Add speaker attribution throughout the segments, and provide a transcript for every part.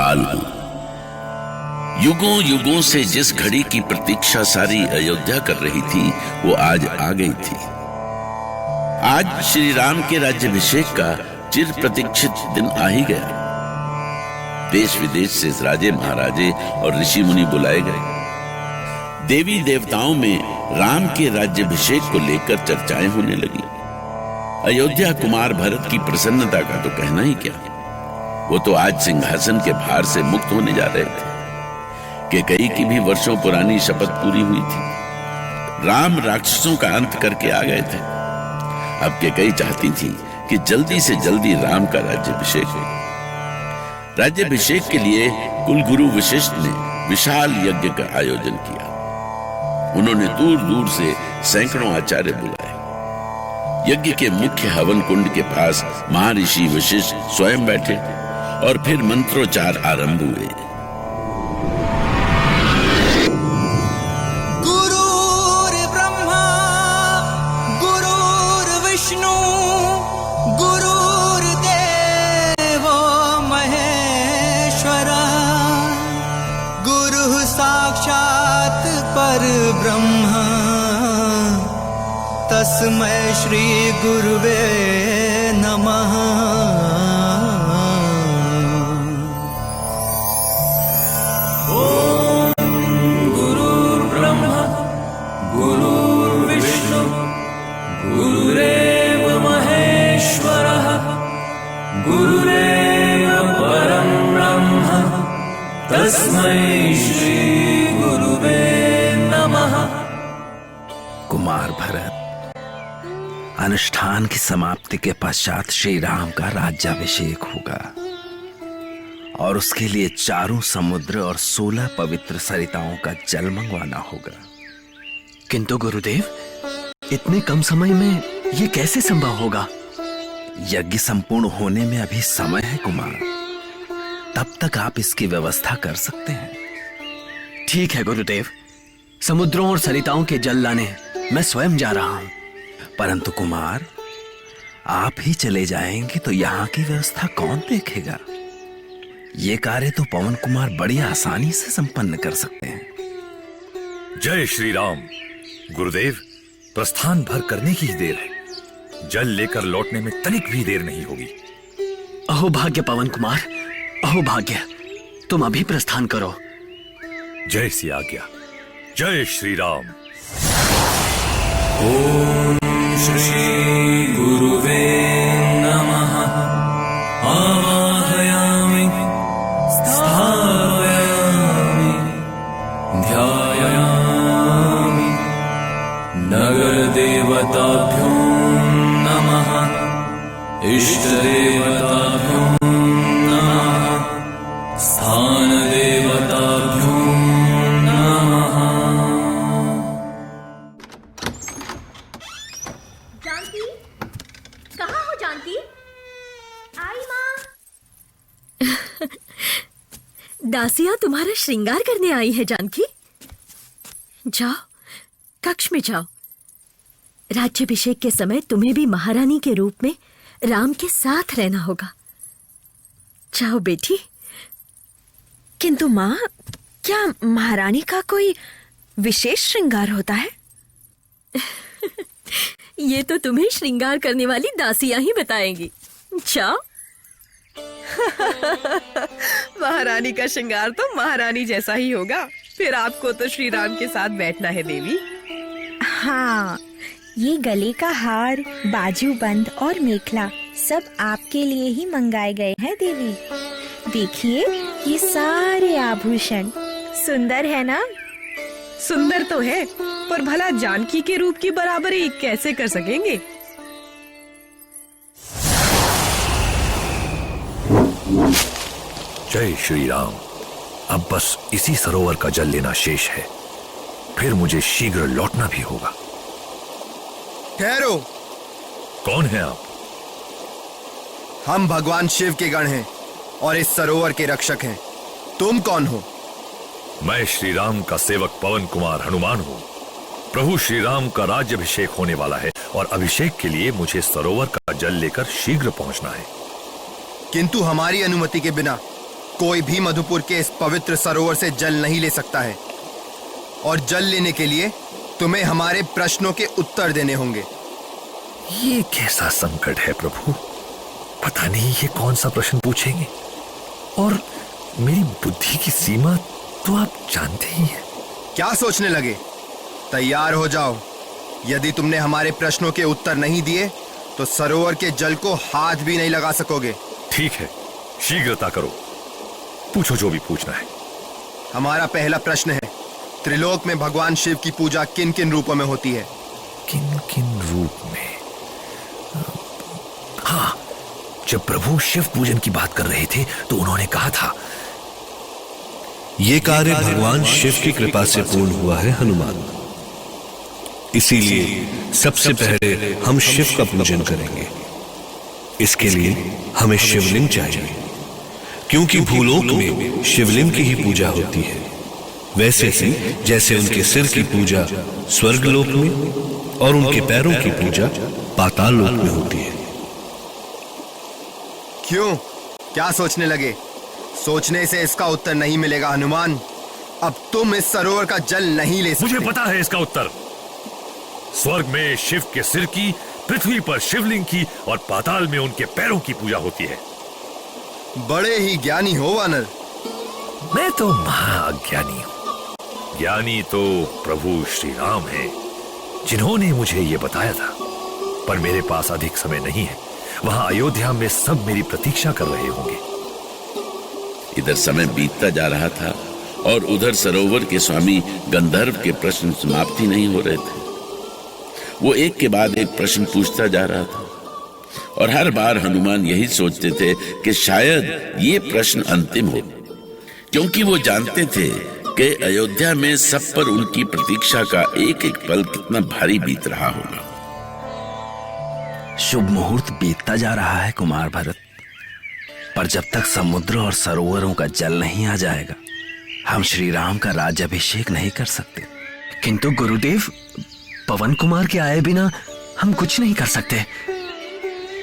Speaker 1: काल हूं। युगों युगों से जिस घड़ी की प्रतीक्षा सारी अयोध्या कर रही थी, वो आज आ गई थी। आज श्री राम के राज्याभिषेक का चिर प्रतीक्षित दिन आ ही गया। देश विदेश से राजे महाराजे और ऋषि मुनि बुलाए गए। देवी देवताओं में राम के राज्याभिषेक को लेकर चर्चाएं होने लगी। अयोध्या कुमार भरत की प्रसन्नता का तो कहना ही क्या। वो तो आज सिंहासन के भार से मुक्त होने जा रहे थे। कैकेयी की भी वर्षों पुरानी शपथ पूरी हुई थी। राम राक्षसों का अंत करके आ गए थे। अब कैकेयी चाहती थी कि जल्दी से जल्दी राम का राज्याभिषेक हो। राज्याभिषेक के लिए कुलगुरु वशिष्ठ ने विशाल यज्ञ का आयोजन किया। उन्होंने दूर दूर से सैकड़ों आचार्य बुलाए। यज्ञ के मुख्य हवन कुंड के पास महर्षि वशिष्ठ स्वयं बैठे और फिर मंत्रोच्चार आरंभ हुए।
Speaker 2: गुरुर्ब्रह्मा गुरुर्विष्णु गुरुर्देवो महेश्वरः गुरुः साक्षात् परब्रह्म तस्मै श्री गुरुवे नमः।
Speaker 3: गुरुर्ब्रह्मा गुरुर्विष्णु गुरुरेव महेश्वरः गुरुरेव परं ब्रह्म तस्मै श्री गुरुवे नमः।
Speaker 4: कुमार भरत, अनुष्ठान की समाप्ति के पश्चात श्री राम का राज्याभिषेक होगा और उसके लिए चारों समुद्र और 16 पवित्र सरिताओं का जल मंगवाना होगा।
Speaker 5: किंतु गुरुदेव, इतने कम समय में ये कैसे संभव होगा?
Speaker 4: यज्ञ संपूर्ण होने में अभी समय है कुमार। तब तक आप इसकी व्यवस्था कर सकते हैं।
Speaker 5: ठीक है गुरुदेव, समुद्रों और सरिताओं के जल लाने मैं स्वयं जा रहा हूं।
Speaker 4: परंतु कुमार, आप ही चले जाएंगे तो यहाँ की व्यवस्था कौन देखेगा? ये कार्य तो पवन कुमार बड़ी आसानी से संपन्न कर सकते हैं।
Speaker 6: जय श्री राम। गुरुदेव, प्रस्थान भर करने की ही देर है। जल लेकर लौटने में तनिक भी देर नहीं होगी।
Speaker 5: अहो भाग्य पवन कुमार, अहो भाग्य, तुम अभी प्रस्थान करो।
Speaker 6: जय सी आज्ञा। जय श्री राम।
Speaker 3: ओम श्री गुरुवे नमः। आवाहयामि स्थापयामि ध्यायामि। नगरदेवताभ्यो नमः। इष्टदेवताभ्यो नमः। स्थानदेवताभ्यो नमः।
Speaker 7: जानकी, कहाँ हो जानकी? आई माँ। दासियां तुम्हारा श्रृंगार करने आई है जानकी। जाओ, कक्ष में जाओ। राज्याभिषेक के समय तुम्हें भी महारानी के रूप में राम के साथ रहना होगा। जाओ बेटी।
Speaker 8: किंतु माँ, क्या महारानी का कोई विशेष श्रृंगार होता है?
Speaker 7: ये तो तुम्हें श्रृंगार करने वाली दासियां ही बताएंगी। जाओ।
Speaker 8: महारानी का श्रृंगार तो महारानी जैसा ही होगा। फिर आपको तो श्री राम के साथ बैठना है देवी।
Speaker 9: हाँ, ये गले का हार, बाजूबंद और मेखला सब आपके लिए ही मंगाए गए हैं देवी। देखिए, ये सारे आभूषण सुंदर है ना?
Speaker 8: सुंदर तो है, पर भला जानकी के रूप की बराबरी कैसे कर सकेंगे?
Speaker 6: जय श्री राम। अब बस इसी सरोवर का जल लेना शेष है, फिर मुझे शीघ्र लौटना भी होगा।
Speaker 10: ठहरो।
Speaker 6: कौन है आप?
Speaker 10: हम भगवान शिव के गण हैं और इस सरोवर के रक्षक हैं। तुम कौन हो?
Speaker 6: मैं श्री राम का सेवक पवन कुमार हनुमान हूँ। प्रभु श्री राम का राज्याभिषेक होने वाला है और अभिषेक के लिए मुझे सरोवर का जल लेकर शीघ्र पहुंचना है।
Speaker 10: किंतु हमारी अनुमति के बिना कोई भी मधुपुर के इस पवित्र सरोवर से जल नहीं ले सकता है, और जल लेने के लिए तुम्हें हमारे प्रश्नों के उत्तर देने होंगे।
Speaker 6: ये कैसा संकट है प्रभु, पता नहीं ये कौन सा प्रश्न पूछेंगे, और मेरी बुद्धि की सीमा तो आप जानते ही हैं।
Speaker 10: क्या सोचने लगे? तैयार हो जाओ। यदि तुमने हमारे प्रश्नों के उत्तर नहीं दिए तो सरोवर के जल को हाथ भी नहीं लगा सकोगे।
Speaker 6: ठीक है, शीघ्रता करो, पूछो जो भी पूछना है।
Speaker 10: हमारा पहला प्रश्न है, त्रिलोक में भगवान शिव की पूजा किन किन रूपों में होती है?
Speaker 6: किन किन रूप में? हाँ, जब प्रभु शिव पूजन की बात कर रहे थे तो उन्होंने कहा था,
Speaker 11: ये कार्य भगवान शिव की कृपा से पूर्ण हुआ है हनुमान, इसीलिए सबसे पहले हम शिव का पूजन करेंगे। इसके लिए हमें शिवलिंग चाहिए, क्योंकि भूलोक में शिवलिंग की ही पूजा होती है, वैसे ही जैसे उनके सिर की पूजा स्वर्गलोक में और उनके पैरों की पूजा पाताल लोक में होती है।
Speaker 10: क्यों? क्या सोचने लगे? सोचने से इसका उत्तर नहीं मिलेगा हनुमान। अब तुम इस सरोवर का जल नहीं ले सकते।
Speaker 6: मुझे पता है इसका उत्तर। स्वर्ग में शिव के सिर की, पृथ्वी पर शिवलिंग की और पाताल में उनके पैरों की पूजा होती है।
Speaker 10: बड़े ही ज्ञानी हो वानर।
Speaker 6: मैं तो महाअज्ञानी हूं। ज्ञानी तो प्रभु श्री राम हैं, जिन्होंने मुझे ये बताया था, पर मेरे पास अधिक समय नहीं है। वहां अयोध्या में सब मेरी प्रतीक्षा कर रहे होंगे।
Speaker 1: इधर समय बीतता जा रहा था और उधर सरोवर के स्वामी गंधर्व के प्रश्न समाप्ति नहीं हो रहे थे। वो एक के बाद एक प्रश्न पूछता जा रहा था और हर बार हनुमान यही सोचते थे कि शायद ये प्रश्न अंतिम हो, क्योंकि वो जानते थे कि अयोध्या में सब पर उनकी प्रतीक्षा का एक एक पल कितना भारी बीत रहा होगा।
Speaker 4: शुभ मुहूर्त बीतता जा रहा है कुमार भरत, पर जब तक समुद्र और सरोवरों का जल नहीं आ जाएगा हम श्री राम का राज्याभिषेक नहीं कर सकते।
Speaker 5: किंतु गुरुदेव, पवन कुमार के आए बिना हम कुछ नहीं कर सकते।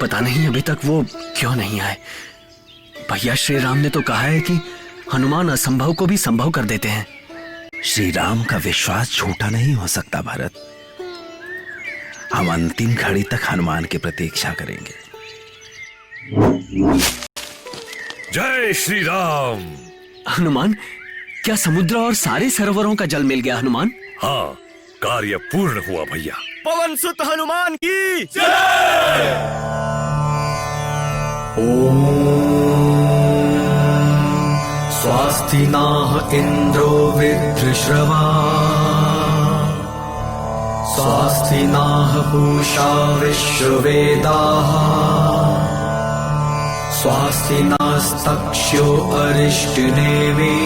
Speaker 5: पता नहीं अभी तक वो क्यों नहीं आए। भैया श्री राम ने तो कहा है कि हनुमान असंभव को भी संभव कर देते हैं।
Speaker 4: श्री राम का विश्वास झूठा नहीं हो सकता भरत। हम अंतिम घड़ी तक हनुमान की प्रतीक्षा करेंगे।
Speaker 6: जय श्री राम।
Speaker 5: हनुमान, क्या समुद्र और सारे सरोवरों का जल मिल गया हनुमान?
Speaker 6: हाँ, कार्य पूर्ण हुआ भैया।
Speaker 10: पवन सुत हनुमान की
Speaker 3: स्वास्ति नाह इंद्रो वृत्रश्रवा, स्वास्ति नाह पूषा विश्ववेदाः, स्वास्ति नास्तक्ष्यो अरिष्टनेमि,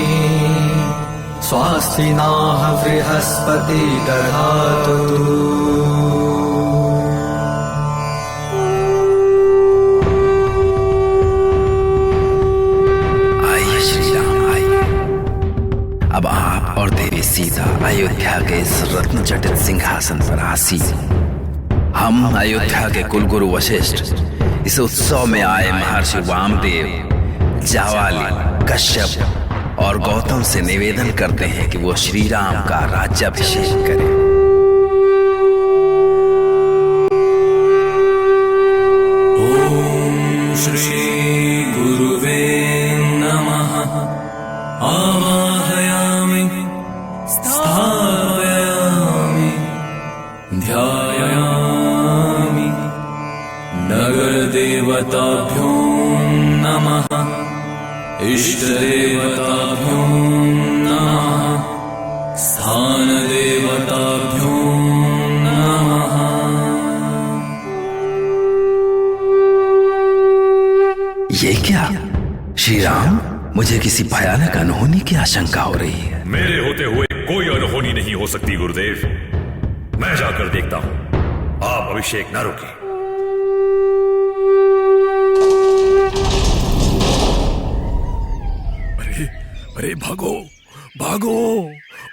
Speaker 3: स्वास्ति नाह बृहस्पति दधातु।
Speaker 4: आइए श्री राम, आइए। अब आप और देवी सीता अयोध्या के इस रत्न जटित सिंहासन पर आसीन। हम अयोध्या के कुलगुरु वशिष्ठ इस उत्सव में आए महर्षि वामदेव, जावाली, कश्यप और गौतम से निवेदन करते हैं कि वो श्री राम का राज्याभिषेक करें।
Speaker 3: ओम श्री गुरुवे नमः। आवाहयामि, स्थापयामि, ध्यायामि। नगरदेवताभ्यो नमः, इष्टदेवताभ्यो नमः, स्थानदेवताभ्यो नमः।
Speaker 4: ये क्या श्री राम, मुझे किसी भयानक अनहोनी की आशंका हो रही है।
Speaker 6: मेरे होते हुए कोई अनहोनी नहीं हो सकती गुरुदेव। मैं जाकर देखता हूं, आप अभिषेक न रोकें।
Speaker 11: अरे भागो भागो,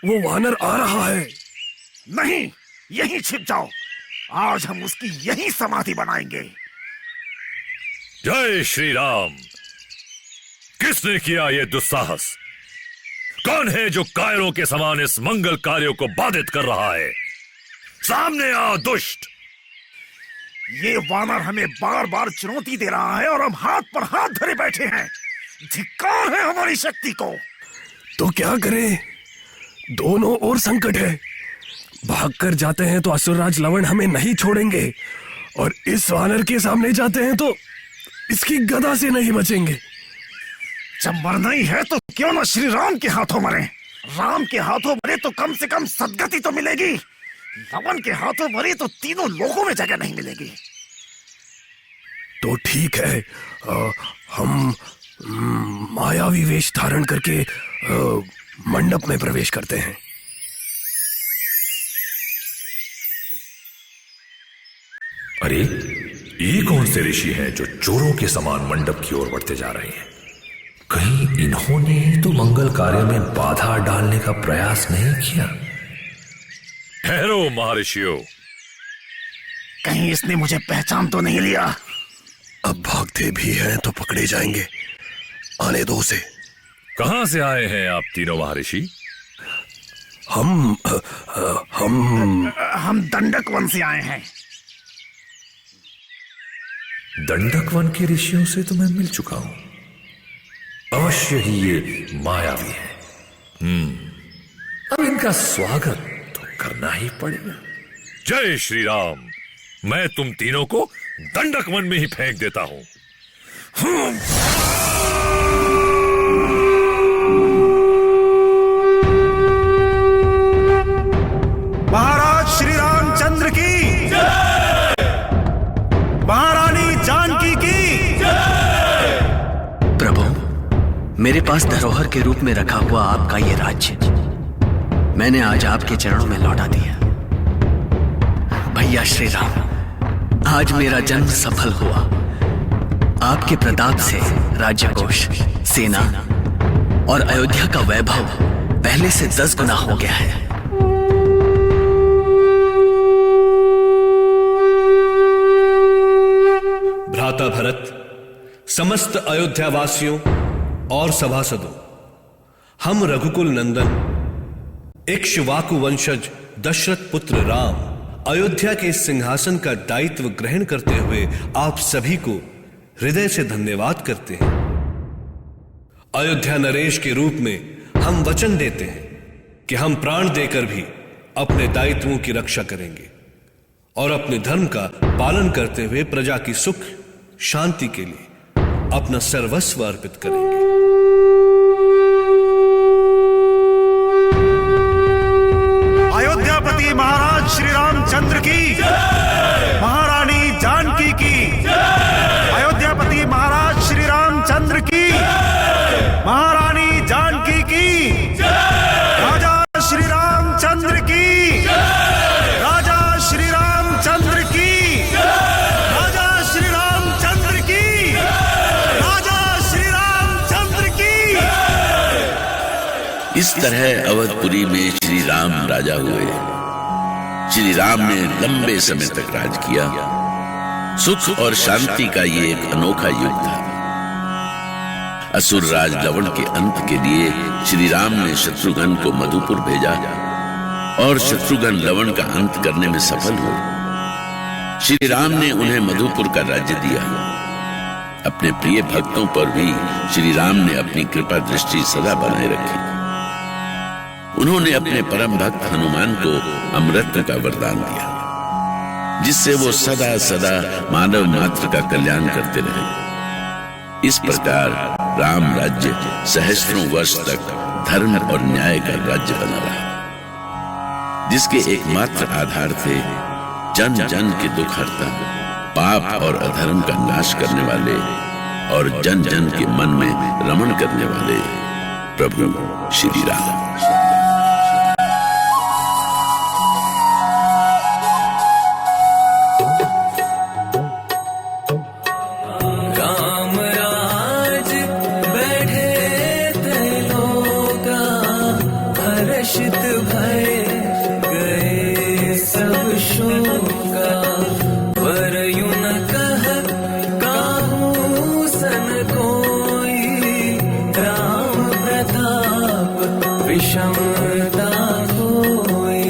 Speaker 11: वो वानर आ रहा है।
Speaker 12: नहीं, यहीं छिप जाओ। आज हम उसकी यहीं समाधि बनाएंगे।
Speaker 6: जय श्री राम। किसने किया ये दुस्साहस? कौन है जो कायरों के समान इस मंगल कार्यों को बाधित कर रहा है? सामने आ दुष्ट।
Speaker 12: ये वानर हमें बार बार चुनौती दे रहा है और हम हाथ पर हाथ धरे बैठे हैं। धिक्कार है हमारी शक्ति को।
Speaker 11: तो क्या करें? दोनों ओर संकट है। भागकर जाते हैं तो असुरराज लवण हमें नहीं छोड़ेंगे, और इस वानर के सामने जाते हैं तो इसकी गदा से नहीं बचेंगे।
Speaker 12: जब मरना ही है तो क्यों ना श्री राम के हाथों मरे। राम के हाथों मरे तो कम से कम सदगति तो मिलेगी। लवण के हाथों मरे तो तीनों लोगों में जगह नहीं मिलेगी।
Speaker 11: तो ठीक है, हम मायावी वेश धारण करके मंडप में प्रवेश करते हैं।
Speaker 6: अरे ये कौन से ऋषि हैं जो चोरों के समान मंडप की ओर बढ़ते जा रहे हैं? कहीं इन्होंने तो मंगल कार्य में बाधा डालने का प्रयास नहीं किया? ठहरो महर्षियों,
Speaker 12: कहीं इसने मुझे पहचान तो नहीं लिया?
Speaker 11: अब भागते भी हैं तो पकड़े जाएंगे। आने दो उसे।
Speaker 6: कहां से आए हैं आप तीनों महर्षि?
Speaker 11: हम
Speaker 12: दंडक वन से आए हैं।
Speaker 6: दंडक वन के ऋषियों से तो मैं मिल चुका हूं। अवश्य ही ये मायावी है। अब इनका स्वागत तो करना ही पड़ेगा। जय श्री राम। मैं तुम तीनों को दंडक वन में ही फेंक देता हूं।
Speaker 12: महाराज श्री रामचंद्र की जय। महारानी जानकी की जय।
Speaker 5: प्रभु, मेरे पास धरोहर के रूप में रखा हुआ आपका ये राज्य मैंने आज आपके चरणों में लौटा दिया। भैया श्री राम, आज मेरा जन्म सफल हुआ। आपके प्रताप से राज्यकोष, सेना और अयोध्या का वैभव पहले से 10 गुना हो गया है।
Speaker 11: भ्राता भरत, समस्त अयोध्या वासियों और सभासदों, हम रघुकुल नंदन इक्ष्वाकु वंशज दशरथ पुत्र राम अयोध्या के सिंहासन का दायित्व ग्रहण करते हुए आप सभी को हृदय से धन्यवाद करते हैं। अयोध्या नरेश के रूप में हम वचन देते हैं कि हम प्राण देकर भी अपने दायित्वों की रक्षा करेंगे और अपने धर्म का पालन करते हुए प्रजा की सुख शांति के लिए अपना सर्वस्व अर्पित करेंगे।
Speaker 12: अयोध्यापति महाराज श्री रामचंद्र की जय। महारानी जानकी की जय। अयोध्यापति महाराज श्री रामचंद्र की जय। महारानी जानकी की जय। राजा श्री रामचंद्र की जय। राजा श्री रामचंद्र की जय। राजा श्री रामचंद्र की जय। राजा श्री रामचंद्र की जय।
Speaker 1: इस तरह अवधपुरी में श्री राम राजा हुए। श्री राम ने लंबे समय तक राज किया। सुख और शांति का ये एक अनोखा युग था। असुर राज लवण के अंत के लिए श्री राम ने शत्रुघ्न को मधुपुर भेजा और शत्रुघ्न लवण का अंत करने में सफल हुए। श्री राम ने उन्हें मधुपुर का राज्य दिया। अपने प्रिय भक्तों पर भी श्री राम ने अपनी कृपा दृष्टि सदा बनाए रखी। उन्होंने अपने परम भक्त हनुमान को अमृत का वरदान दिया, जिससे वो सदा सदा मानव मात्र का कल्याण करते रहे। इस प्रकार राम राज्य सहस्त्रों वर्ष तक धर्म और न्याय का राज्य बना रहा, जिसके एकमात्र आधार थे जन जन के दुख हरता, पाप और अधर्म का नाश करने वाले और जन जन के मन में रमण करने वाले प्रभु श्री राम।
Speaker 3: क्षमता कोई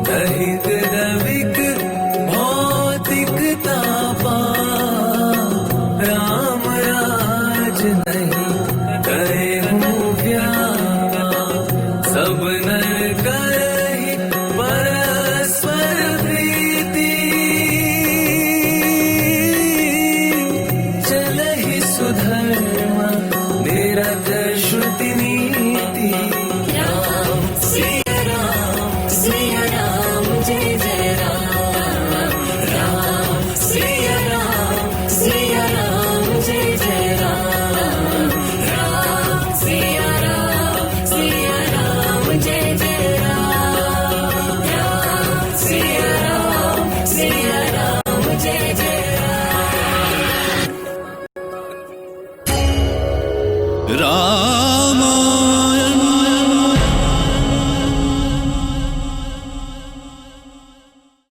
Speaker 3: दहित दविक भौतिकता पा राम राज नहीं करे हूँ प्यारा सब नर करहि परस्पर प्रीति चलहि सुधर्मा निरत श्रुति नीति राम सिया राम जय जय राम राम सिया राम जय जय राम राम सिया राम जय जय राम राम सिया राम जय जय
Speaker 11: राम